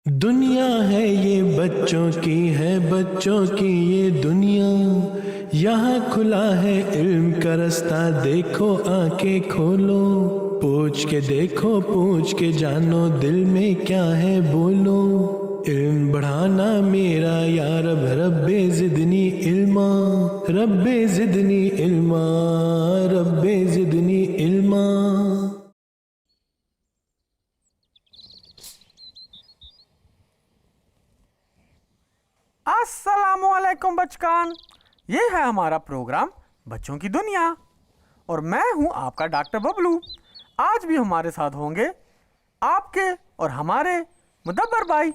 دنیا ہے یہ بچوں کی ہے بچوں کی یہ دنیا، یہاں کھلا ہے علم کا رستہ، دیکھو آنکھیں کھولو، پوچھ کے دیکھو پوچھ کے جانو، دل میں کیا ہے بولو، علم بڑھانا میرا یا رب، رب زدنی علما، رب زدنی علما، رب زدنی علما۔ السلام علیکم بچکان، یہ ہے ہمارا پروگرام بچوں کی دنیا اور میں ہوں آپ کا ڈاکٹر ببلو۔ آج بھی ہمارے ساتھ ہوں گے آپ کے اور ہمارے مدبر بھائی۔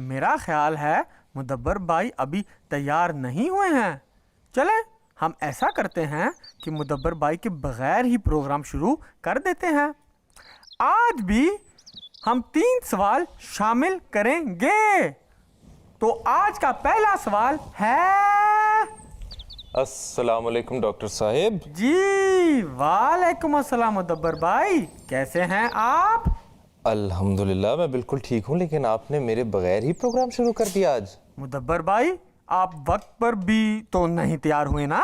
میرا خیال ہے مدبر بھائی ابھی تیار نہیں ہوئے ہیں۔ چلیں ہم ایسا کرتے ہیں کہ مدبر بھائی کے بغیر ہی پروگرام شروع کر دیتے ہیں۔ آج بھی ہم 3 سوال شامل کریں گے۔ تو آج کا پہلا سوال ہے۔ السلام علیکم ڈاکٹر صاحب۔ جی وعلیکم السلام مدبر بھائی، کیسے ہیں آپ؟ الحمدللہ میں بالکل ٹھیک ہوں، لیکن آپ نے میرے بغیر ہی پروگرام شروع کر دیا آج۔ مدبر بھائی آپ وقت پر بھی تو نہیں تیار ہوئے نا؟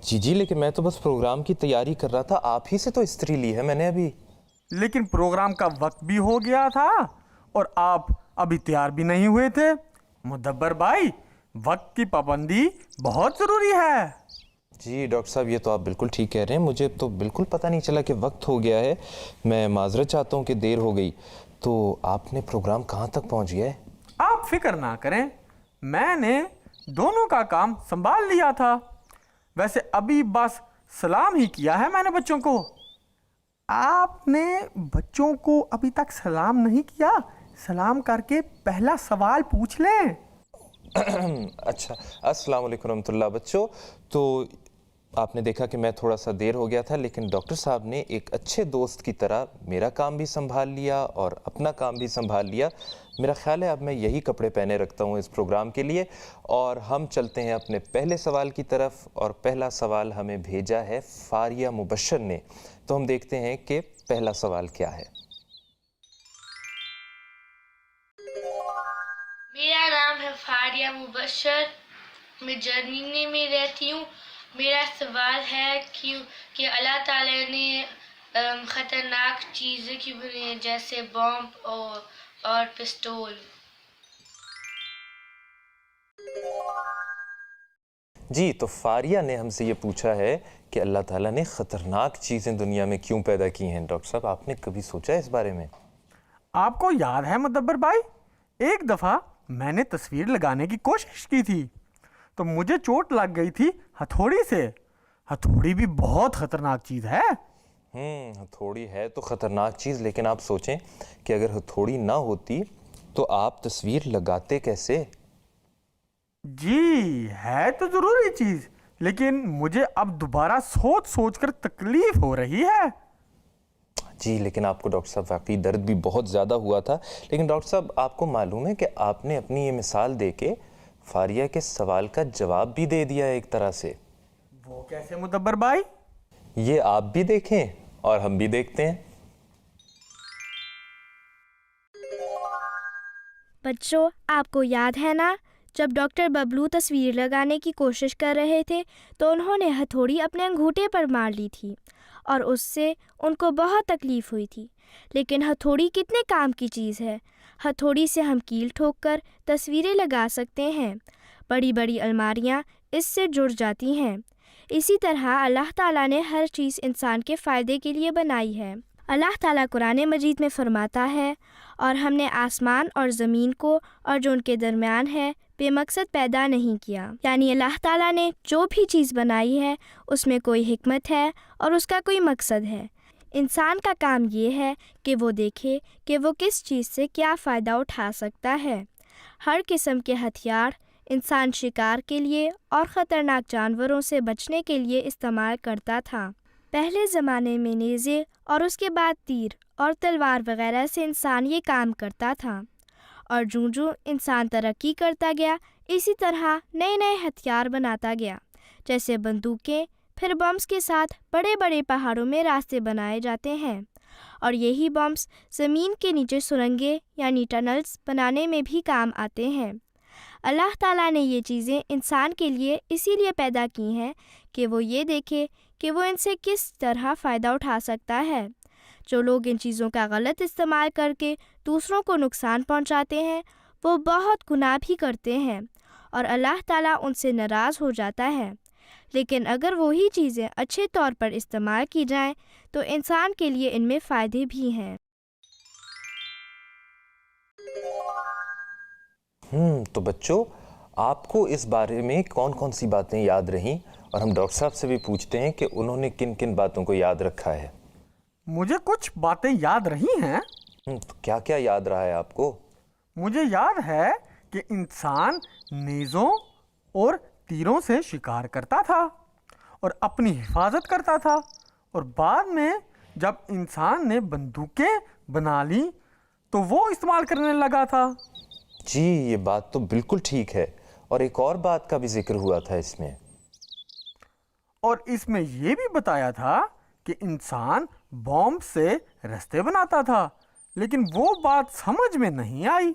جی لیکن میں تو بس پروگرام کی تیاری کر رہا تھا، آپ ہی سے تو استری لی ہے میں نے ابھی۔ لیکن پروگرام کا وقت بھی ہو گیا تھا اور آپ ابھی تیار بھی نہیں ہوئے تھے۔ مدبر بھائی وقت کی پابندی بہت ضروری ہے۔ جی ڈاکٹر صاحب یہ تو آپ بالکل ٹھیک کہہ رہے ہیں، مجھے تو بالکل پتہ نہیں چلا کہ وقت ہو گیا ہے۔ میں معذرت چاہتا ہوں کہ دیر ہو گئی۔ تو آپ نے پروگرام کہاں تک پہنچ گیا ہے؟ آپ فکر نہ کریں، میں نے دونوں کا کام سنبھال لیا تھا۔ ویسے ابھی بس سلام ہی کیا ہے میں نے بچوں کو۔ آپ نے بچوں کو ابھی تک سلام نہیں کیا؟ سلام کر کے پہلا سوال پوچھ لیں۔ اچھا، السلام علیکم رحمۃ اللہ بچوں۔ تو آپ نے دیکھا کہ میں تھوڑا سا دیر ہو گیا تھا، لیکن ڈاکٹر صاحب نے ایک اچھے دوست کی طرح میرا کام بھی سنبھال لیا اور اپنا کام بھی سنبھال لیا۔ میرا خیال ہے اب میں یہی کپڑے پہنے رکھتا ہوں اس پروگرام کے لیے، اور ہم چلتے ہیں اپنے پہلے سوال کی طرف۔ اور پہلا سوال ہمیں بھیجا ہے فاریہ مبشر نے، تو ہم دیکھتے ہیں کہ پہلا سوال کیا ہے۔ میرا نام ہے فاریہ مبشر، میں جرمنی میں رہتی ہوں۔ میرا سوال ہے کہ اللہ تعالیٰ نے خطرناک چیزیں کیوں بنائی جیسے بم اور پستول؟ جی تو فاریہ نے ہم سے یہ پوچھا ہے کہ اللہ تعالیٰ نے خطرناک چیزیں دنیا میں کیوں پیدا کی ہیں۔ ڈاکٹر صاحب آپ نے کبھی سوچا اس بارے میں؟ آپ کو یاد ہے مدبر بھائی، ایک دفعہ میں نے تصویر لگانے کی کوشش کی تھی تو مجھے چوٹ لگ گئی تھی ہتھوڑی سے۔ ہتھوڑی بھی بہت خطرناک چیز ہے۔ ہتھوڑی ہے تو خطرناک چیز، لیکن آپ سوچیں کہ اگر ہتھوڑی نہ ہوتی تو آپ تصویر لگاتے کیسے؟ جی ہے تو ضروری چیز، لیکن مجھے اب دوبارہ سوچ کر تکلیف ہو رہی ہے۔ جی لیکن آپ کو ڈاکٹر صاحب واقعی درد بھی بہت زیادہ ہوا تھا، لیکن ڈاکٹر صاحب آپ کو معلوم ہے کہ آپ نے اپنی یہ مثال دے کے فاریہ کے سوال کا جواب بھی دے دیا ایک طرح سے۔ وہ کیسے مدبر بھائی؟ یہ آپ بھی دیکھیں اور ہم بھی دیکھتے ہیں۔ بچوں آپ کو یاد ہے نا، جب ڈاکٹر ببلو تصویر لگانے کی کوشش کر رہے تھے تو انہوں نے ہتھوڑی اپنے انگوٹھے پر مار لی تھی اور اس سے ان کو بہت تکلیف ہوئی تھی۔ لیکن ہتھوڑی کتنے کام کی چیز ہے۔ ہتھوڑی سے ہم کیل ٹھوک کر تصویریں لگا سکتے ہیں، بڑی بڑی الماریاں اس سے جڑ جاتی ہیں۔ اسی طرح اللہ تعالیٰ نے ہر چیز انسان کے فائدے کے لیے بنائی ہے۔ اللہ تعالیٰ قرآن مجید میں فرماتا ہے، اور ہم نے آسمان اور زمین کو اور جو ان کے درمیان ہے بے مقصد پیدا نہیں کیا۔ یعنی اللہ تعالیٰ نے جو بھی چیز بنائی ہے اس میں کوئی حکمت ہے اور اس کا کوئی مقصد ہے۔ انسان کا کام یہ ہے کہ وہ دیکھے کہ وہ کس چیز سے کیا فائدہ اٹھا سکتا ہے۔ ہر قسم کے ہتھیار انسان شکار کے لیے اور خطرناک جانوروں سے بچنے کے لیے استعمال کرتا تھا۔ پہلے زمانے میں نیزے اور اس کے بعد تیر اور تلوار وغیرہ سے انسان یہ کام کرتا تھا، اور جوں انسان ترقی کرتا گیا اسی طرح نئے نئے ہتھیار بناتا گیا، جیسے بندوقیں۔ پھر بمز کے ساتھ بڑے بڑے پہاڑوں میں راستے بنائے جاتے ہیں، اور یہی بمس زمین کے نیچے سرنگیں یعنی ٹنلز بنانے میں بھی کام آتے ہیں۔ اللہ تعالیٰ نے یہ چیزیں انسان کے لیے اسی لیے پیدا کی ہیں کہ وہ یہ دیکھے کہ وہ ان سے کس طرح فائدہ اٹھا سکتا ہے۔ جو لوگ ان چیزوں کا غلط استعمال کر کے دوسروں کو نقصان پہنچاتے ہیں وہ بہت گناہ بھی کرتے ہیں اور اللہ تعالیٰ ان سے ناراض ہو جاتا ہے۔ لیکن اگر وہی چیزیں اچھے طور پر استعمال کی جائیں تو انسان کے لیے ان میں فائدے بھی ہیں۔ تو بچوں، آپ کو اس بارے میں کون کون سی باتیں یاد رہیں، اور ہم ڈاکٹر صاحب سے بھی پوچھتے ہیں کہ انہوں نے کن کن باتوں کو یاد رکھا ہے۔ مجھے کچھ باتیں یاد رہی ہیں۔ تو کیا کیا یاد رہا ہے آپ کو؟ مجھے یاد ہے کہ انسان نیزوں اور تیروں سے شکار کرتا تھا اور اپنی حفاظت کرتا تھا، اور بعد میں جب انسان نے بندوقیں بنا لی تو وہ استعمال کرنے لگا تھا۔ جی یہ بات تو بالکل ٹھیک ہے، اور ایک اور بات کا بھی ذکر ہوا تھا اس میں، اور اس میں یہ بھی بتایا تھا کہ انسان بومب سے رستے بناتا تھا، لیکن وہ بات سمجھ میں نہیں آئی۔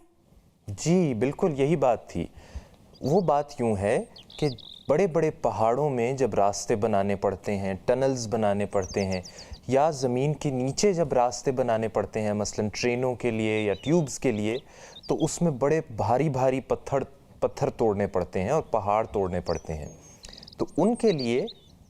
جی بالکل یہی بات تھی۔ وہ بات یوں ہے کہ بڑے بڑے پہاڑوں میں جب راستے بنانے پڑتے ہیں، ٹنلز بنانے پڑتے ہیں، یا زمین کے نیچے جب راستے بنانے پڑتے ہیں مثلاً ٹرینوں کے لیے یا ٹیوبز کے لیے، تو اس میں بڑے بھاری بھاری پتھر توڑنے پڑتے ہیں اور پہاڑ توڑنے پڑتے ہیں۔ تو ان کے لیے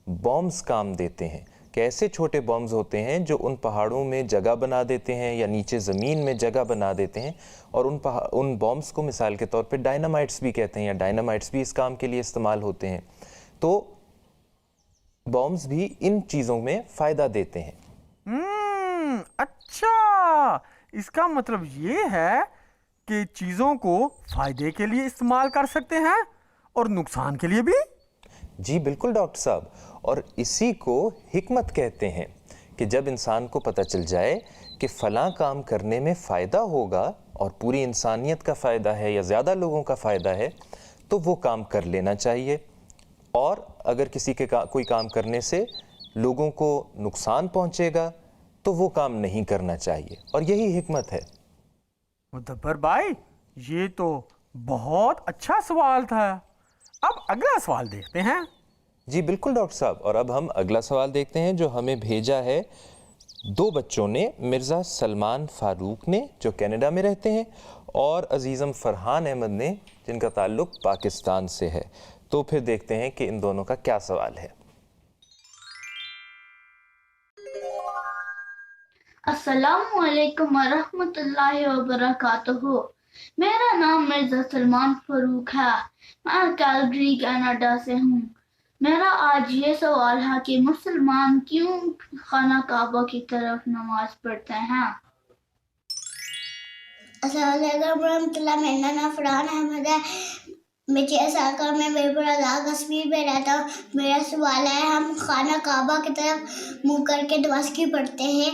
بومبز کام دیتے ہیں کہ ایسے چھوٹے بومبز ہوتے ہیں جو ان پہاڑوں میں جگہ بنا دیتے ہیں یا نیچے زمین میں جگہ بنا دیتے ہیں، اور ان بومبز کو مثال کے طور پہ ڈائنامائٹس بھی کہتے ہیں، یا ڈائنامائٹس بھی اس کام کے لیے استعمال ہوتے ہیں۔ تو بومبز بھی ان چیزوں میں فائدہ دیتے ہیں۔ اچھا، اس کا مطلب یہ ہے کہ چیزوں کو فائدے کے لیے استعمال کر سکتے ہیں اور نقصان کے لیے بھی؟ جی بالکل ڈاکٹر صاحب، اور اسی کو حکمت کہتے ہیں کہ جب انسان کو پتہ چل جائے کہ فلاں کام کرنے میں فائدہ ہوگا اور پوری انسانیت کا فائدہ ہے یا زیادہ لوگوں کا فائدہ ہے تو وہ کام کر لینا چاہیے، اور اگر کسی کے کوئی کام کرنے سے لوگوں کو نقصان پہنچے گا تو وہ کام نہیں کرنا چاہیے، اور یہی حکمت ہے۔ مدبر بھائی، یہ تو بہت اچھا سوال تھا۔ اب اگلا سوال دیکھتے ہیں۔ جی بالکل ڈاکٹر صاحب، اور اب ہم اگلا سوال دیکھتے ہیں جو ہمیں بھیجا ہے دو بچوں نے، مرزا سلمان فاروق نے جو کینیڈا میں رہتے ہیں، اور عزیزم فرحان احمد نے جن کا تعلق پاکستان سے ہے۔ تو پھر دیکھتے ہیں کہ ان دونوں کا کیا سوال ہے۔ السلام علیکم ورحمۃ اللہ وبرکاتہ۔ میرا نام مرزا سلمان فاروق ہے، میں کیلگری کینیڈا سے ہوں۔ میرا آج یہ سوال ہے کہ مسلمان کیوں خانہ کعبہ کی طرف نماز پڑھتے ہیں؟ السلام علیکم ورحمۃ اللہ، میرا نام فرحان احمد ہے، میں 6 سال کا، میں میرپور آزاد کشمیر میں رہتا ہوں۔ میرا سوال ہے ہم خانہ کعبہ کی طرف منہ کر کے نماز کیوں پڑھتے ہیں؟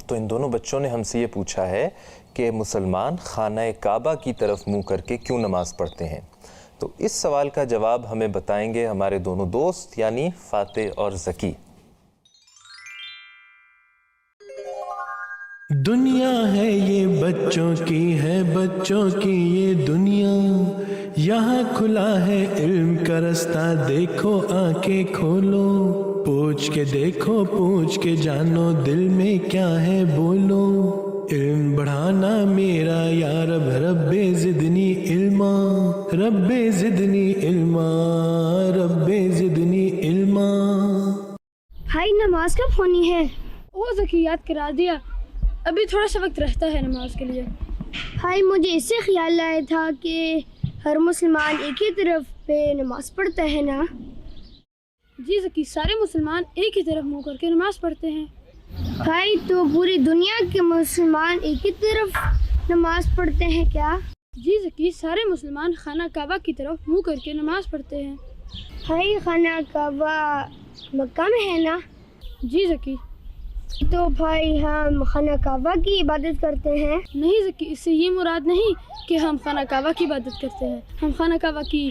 تو ان دونوں بچوں نے ہم سے یہ پوچھا ہے کہ مسلمان خانہ کعبہ کی طرف منہ کر کے کیوں نماز پڑھتے ہیں۔ تو اس سوال کا جواب ہمیں بتائیں گے ہمارے دونوں دوست یعنی فاتح اور ذکی۔ دنیا ہے یہ بچوں کی، ہے بچوں کی یہ دنیا، یہاں کھلا ہے علم کا رستہ، دیکھو آنکھیں کھولو، پوچھ کے دیکھو، پوچھ کے جانو، دل میں کیا ہے بولو، علم بڑھانا میرا یا رب، رب زدنی علما، رب زدنی علما، رب زدنی علما۔ بھائی نماز کب ہونی ہے؟ وہ ذکی یاد کرا دیا، ابھی تھوڑا سا وقت رہتا ہے نماز کے لیے۔ بھائی مجھے اس سے خیال آیا تھا کہ ہر مسلمان ایک ہی طرف پہ نماز پڑھتا ہے نا؟ جی ذکی، سارے مسلمان ایک ہی طرف منہ کر کے نماز پڑھتے ہیں۔ بھائی تو پوری دنیا کے مسلمان ایک ہی طرف نماز پڑھتے ہیں کیا؟ جی ذکی، سارے مسلمان خانہ کعبہ کی طرف منہ کر کے نماز پڑھتے ہیں۔ بھائی خانہ کعبہ مکہ میں ہے نا؟ جی ذکی۔ تو بھائی ہم خانہ کعبہ کی عبادت کرتے ہیں؟ نہیں ذکی، اس سے یہ مراد نہیں کہ ہم خانہ کعبہ کی عبادت کرتے ہیں، ہم خانہ کعبہ کی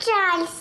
40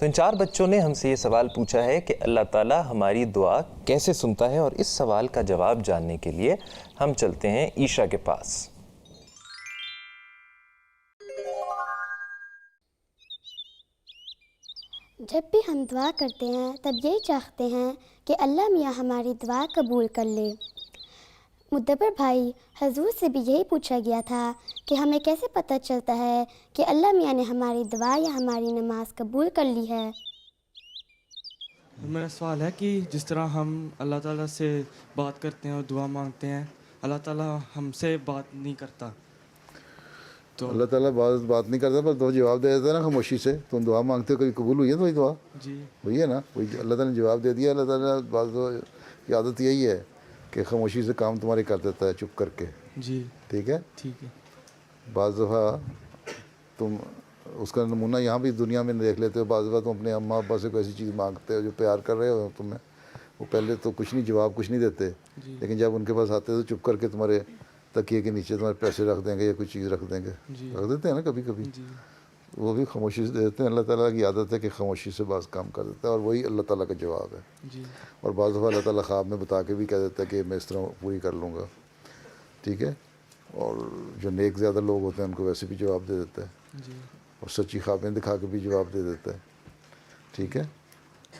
تو ان 4 بچوں نے ہم سے یہ سوال پوچھا ہے کہ اللہ تعالیٰ ہماری دعا کیسے سنتا ہے، اور اس سوال کا جواب جاننے کے لیے ہم چلتے ہیں عیشا کے پاس۔ جب بھی ہم دعا کرتے ہیں تب یہی چاہتے ہیں کہ اللہ میاں ہماری دعا قبول کر لے۔ مدبر بھائی، حضور سے بھی یہی پوچھا گیا تھا کہ ہمیں کیسے پتہ چلتا ہے کہ اللہ میاں نے ہماری دعا یا ہماری نماز قبول کر لی ہے؟ میرا سوال ہے کہ جس طرح ہم اللہ تعالیٰ سے بات کرتے ہیں اور دعا مانگتے ہیں، اللہ تعالیٰ ہم سے بات نہیں کرتا، تو اللہ تعالیٰ بات نہیں کرتا پر تو جواب دے دیتا ہے نا خاموشی سے۔ تم دعا مانگتے ہو، کبھی قبول ہوئی ہے تو وہی دعا؟ جی وہی ہے نا، وہی اللہ تعالیٰ نے جواب دے دیا۔ اللہ تعالیٰ بعض کی عادت یہی ہے کہ خاموشی سے کام تمہارے کر دیتا ہے چپ کر کے، جی ٹھیک ہے۔ ٹھیک ہے۔ بعض دفعہ تم اس کا نمونہ یہاں بھی دنیا میں دیکھ لیتے ہو، بعض دفعہ تم اپنے اماں ابا سے کوئی ایسی چیز مانگتے ہو جو پیار کر رہے ہو تمہیں، وہ پہلے تو کچھ نہیں، جواب کچھ نہیں دیتے، لیکن جب ان کے پاس آتے تو چپ کر کے تمہارے تکیے کے نیچے تمہارے پیسے رکھ دیں گے یا کوئی چیز رکھ دیں گے، رکھ دیتے ہیں نا کبھی کبھی، وہ بھی خاموشی سے دیتے ہیں۔ اللہ تعالیٰ کی عادت ہے کہ خاموشی سے بعض کام کر دیتا ہے، اور وہی اللہ تعالیٰ کا جواب ہے۔ اور بعض دفعہ اللہ تعالیٰ خواب میں بتا کے بھی کہہ دیتا ہے کہ میں اس طرح پوری کر لوں گا، ٹھیک ہے۔ اور جو نیک زیادہ لوگ ہوتے ہیں ان کو ویسے بھی جواب دے دیتا ہے، اور سچی خوابیں دکھا کے بھی جواب دے دیتا ہے، ٹھیک ہے۔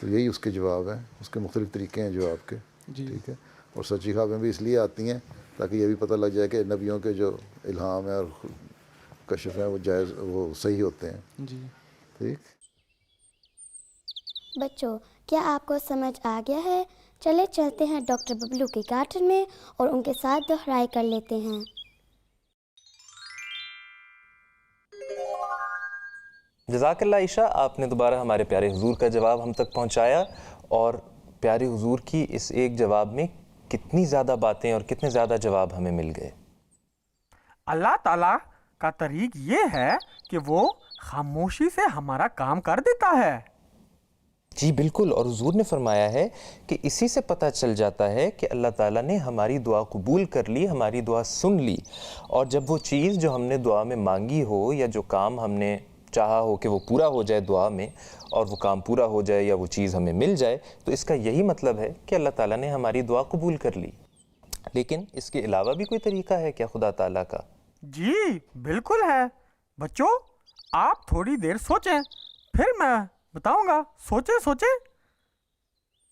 تو یہی اس کے جواب ہیں، اس کے مختلف طریقے ہیں جواب کے، ٹھیک ہے۔ اور سچی خوابیں بھی اس لیے آتی ہیں تاکہ یہ بھی پتہ لگ جائے کہ نبیوں کے جو الہام ہے اور کشف ہیں وہ جائز، وہ صحیح ہوتے ہیں، ٹھیک۔ بچوں، کیا آپ کو سمجھ آ گیا ہے؟ چلے چلتے ہیں ڈاکٹر ببلو کے گارڈن میں اور ان کے ساتھ دہرائی کر لیتے ہیں۔ جزاک اللہ عائشہ، آپ نے دوبارہ ہمارے پیارے حضور کا جواب ہم تک پہنچایا، اور پیارے حضور کی اس ایک جواب میں کتنی زیادہ باتیں اور کتنے زیادہ جواب ہمیں مل گئے۔ اللہ تعالیٰ کا طریق یہ ہے کہ وہ خاموشی سے ہمارا کام کر دیتا ہے۔ جی بالکل، اور حضور نے فرمایا ہے کہ اسی سے پتہ چل جاتا ہے کہ اللہ تعالیٰ نے ہماری دعا قبول کر لی، ہماری دعا سن لی، اور جب وہ چیز جو ہم نے دعا میں مانگی ہو یا جو کام ہم نے چاہا ہو کہ وہ پورا ہو جائے دعا میں، اور وہ کام پورا ہو جائے یا وہ چیز ہمیں مل جائے، تو اس کا یہی مطلب ہے کہ اللہ تعالیٰ نے ہماری دعا قبول کر لی۔ لیکن اس کے علاوہ بھی کوئی طریقہ ہے کیا خدا تعالیٰ کا؟ جی بالکل ہے بچوں، آپ تھوڑی دیر سوچیں پھر میں بتاؤں گا، سوچیں۔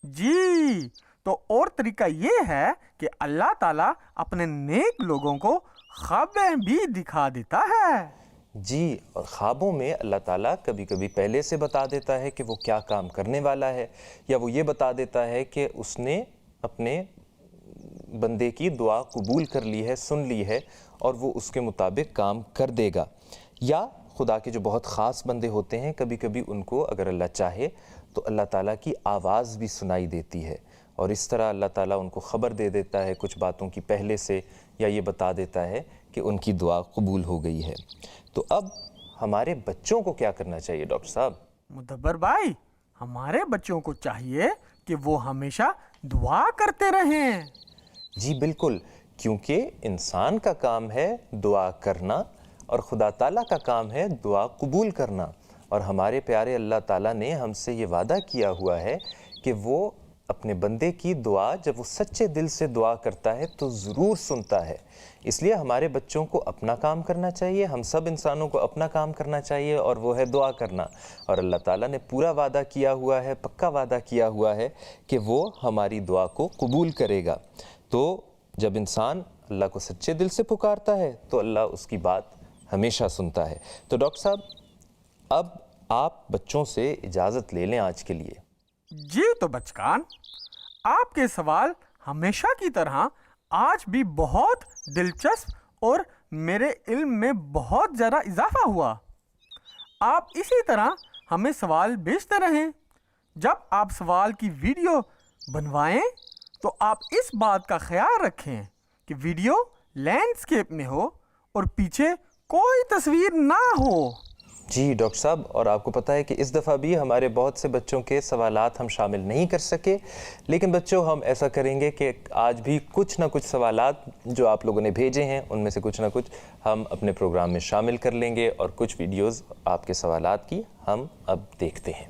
جی تو اور طریقہ یہ ہے کہ اللہ تعالیٰ اپنے نیک لوگوں کو خوابیں بھی دکھا دیتا ہے۔ جی، اور خوابوں میں اللہ تعالیٰ کبھی کبھی پہلے سے بتا دیتا ہے کہ وہ کیا کام کرنے والا ہے، یا وہ یہ بتا دیتا ہے کہ اس نے اپنے بندے کی دعا قبول کر لی ہے، سن لی ہے، اور وہ اس کے مطابق کام کر دے گا۔ یا خدا کے جو بہت خاص بندے ہوتے ہیں، کبھی کبھی ان کو اگر اللہ چاہے تو اللہ تعالیٰ کی آواز بھی سنائی دیتی ہے، اور اس طرح اللہ تعالیٰ ان کو خبر دے دیتا ہے کچھ باتوں کی پہلے سے، یا یہ بتا دیتا ہے کہ ان کی دعا قبول ہو گئی ہے۔ تو اب ہمارے بچوں کو کیا کرنا چاہیے ڈاکٹر صاحب؟ مدبر بھائی، ہمارے بچوں کو چاہیے کہ وہ ہمیشہ دعا کرتے رہیں۔ جی بالکل، کیونکہ انسان کا کام ہے دعا کرنا، اور خدا تعالیٰ کا کام ہے دعا قبول کرنا، اور ہمارے پیارے اللہ تعالیٰ نے ہم سے یہ وعدہ کیا ہوا ہے کہ وہ اپنے بندے کی دعا جب وہ سچے دل سے دعا کرتا ہے تو ضرور سنتا ہے۔ اس لیے ہمارے بچوں کو اپنا کام کرنا چاہیے، ہم سب انسانوں کو اپنا کام کرنا چاہیے، اور وہ ہے دعا کرنا، اور اللہ تعالیٰ نے پورا وعدہ کیا ہوا ہے، پکا وعدہ کیا ہوا ہے کہ وہ ہماری دعا کو قبول کرے گا۔ تو جب انسان اللہ کو سچے دل سے پکارتا ہے تو اللہ اس کی بات ہمیشہ سنتا ہے۔ تو ڈاکٹر صاحب، اب آپ بچوں سے اجازت لے لیں آج کے لیے۔ جی تو بچکان، آپ کے سوال ہمیشہ کی طرح آج بھی بہت دلچسپ اور میرے علم میں بہت زیادہ اضافہ ہوا۔ آپ اسی طرح ہمیں سوال بھیجتے رہیں۔ جب آپ سوال کی ویڈیو بنوائیں تو آپ اس بات کا خیال رکھیں کہ ویڈیو لینڈسکیپ میں ہو اور پیچھے کوئی تصویر نہ ہو۔ جی ڈاکٹر صاحب، اور آپ کو پتہ ہے کہ اس دفعہ بھی ہمارے بہت سے بچوں کے سوالات ہم شامل نہیں کر سکے، لیکن بچوں ہم ایسا کریں گے کہ آج بھی کچھ نہ کچھ سوالات جو آپ لوگوں نے بھیجے ہیں ان میں سے کچھ نہ کچھ ہم اپنے پروگرام میں شامل کر لیں گے، اور کچھ ویڈیوز آپ کے سوالات کی ہم اب دیکھتے ہیں۔